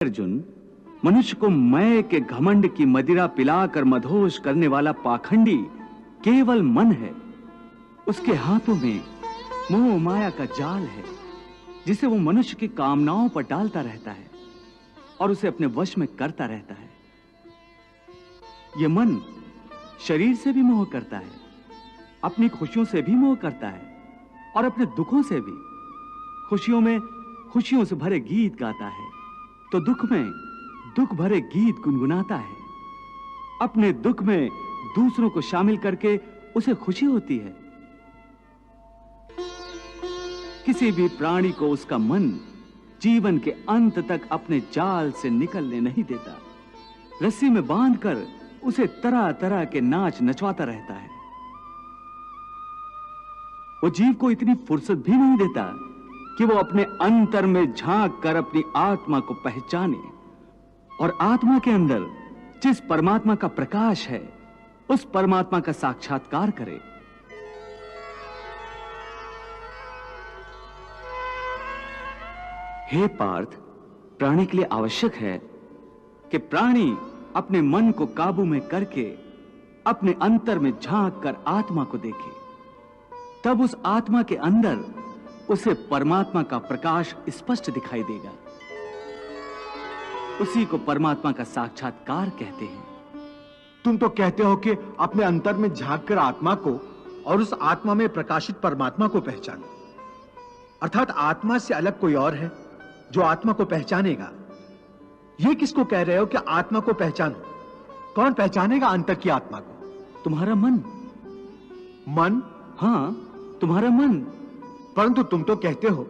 अर्जुन, मनुष्य को मैं के घमंड की मदिरा पिलाकर मदहोश करने वाला पाखंडी केवल मन है। उसके हाथों में मोह माया का जाल है, जिसे वो मनुष्य की कामनाओं पर डालता रहता है और उसे अपने वश में करता रहता है। यह मन शरीर से भी मोह करता है, अपनी खुशियों से भी मोह करता है और अपने दुखों से भी। खुशियों में खुशियों से भरे गीत गाता है, तो दुख में दुख भरे गीत गुनगुनाता है। अपने दुख में दूसरों को शामिल करके उसे खुशी होती है। किसी भी प्राणी को उसका मन जीवन के अंत तक अपने जाल से निकलने नहीं देता। रस्सी में बांधकर उसे तरह तरह के नाच नचवाता रहता है। वो जीव को इतनी फुर्सत भी नहीं देता कि वो अपने अंतर में झांक कर अपनी आत्मा को पहचाने और आत्मा के अंदर जिस परमात्मा का प्रकाश है, उस परमात्मा का साक्षात्कार करे। हे पार्थ, प्राणी के लिए आवश्यक है कि प्राणी अपने मन को काबू में करके अपने अंतर में झांक कर आत्मा को देखे। तब उस आत्मा के अंदर उसे परमात्मा का प्रकाश स्पष्ट दिखाई देगा। उसी को परमात्मा का साक्षात्कार कहते हैं। तुम तो कहते हो कि अपने अंतर में झांक कर आत्मा को और उस आत्मा में प्रकाशित परमात्मा को पहचानो, अर्थात आत्मा से अलग कोई और है जो आत्मा को पहचानेगा। ये किसको कह रहे हो कि आत्मा को पहचानो? कौन पहचानेगा अंतर की आत्मा को? तुम्हारा मन। मन? हां, तुम्हारा मन। परंतु तुम तो कहते हो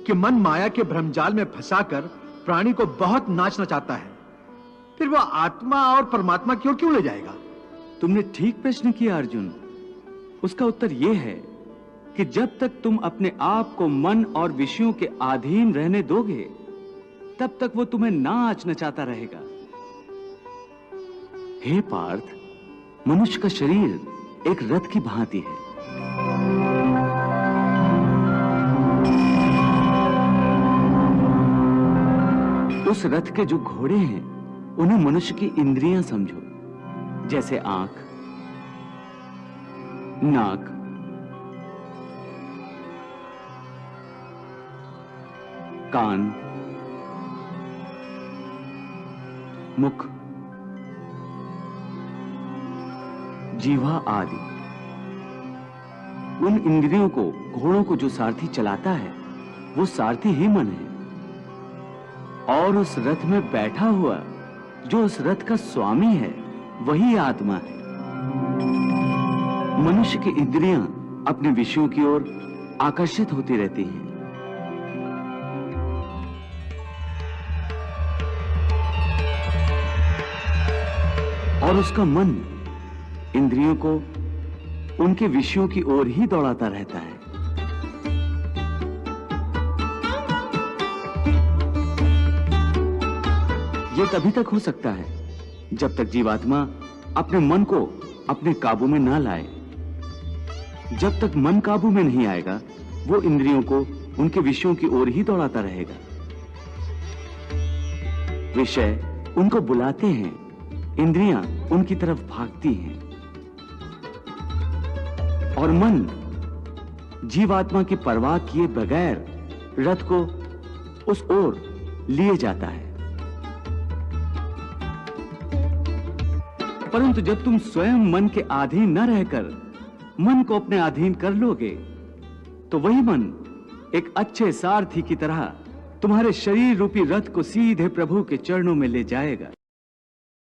कि मन माया के भ्रमजाल में फंसाकर प्राणी को बहुत नाच नचाता है, फिर वह आत्मा और परमात्मा की ओर क्यों ले जाएगा? तुमने ठीक प्रश्न किया अर्जुन। उसका उत्तर यह है कि जब तक तुम अपने आप को मन और विषयों के अधीन रहने दोगे, तब तक वो तुम्हें नाच नचाता रहेगा। हे पार्थ, मनुष्य का शरीर एक रथ की भांति है। उस रथ के जो घोड़े हैं, उन्हें मनुष्य की इंद्रियां समझो, जैसे आंख, नाक, कान, मुख, जीवा आदि। उन इंद्रियों को, घोड़ों को जो सारथी चलाता है, वो सारथी ही मन है। और उस रथ में बैठा हुआ जो उस रथ का स्वामी है, वही आत्मा है। मनुष्य की इंद्रियां अपने विषयों की ओर आकर्षित होती रहती हैं। और उसका मन इंद्रियों को उनके विषयों की ओर ही दौड़ाता रहता है। यह तभी तक हो सकता है जब तक जीवात्मा अपने मन को अपने काबू में ना लाए। जब तक मन काबू में नहीं आएगा, वो इंद्रियों को उनके विषयों की ओर ही दौड़ाता रहेगा। विषय उनको बुलाते हैं, इंद्रियां उनकी तरफ भागती हैं और मन जीवात्मा की परवाह किए बगैर रथ को उस ओर लिए जाता है। परंतु जब तुम स्वयं मन के अधीन न रहकर मन को अपने अधीन कर लोगे, तो वही मन एक अच्छे सारथी की तरह तुम्हारे शरीर रूपी रथ को सीधे प्रभु के चरणों में ले जाएगा।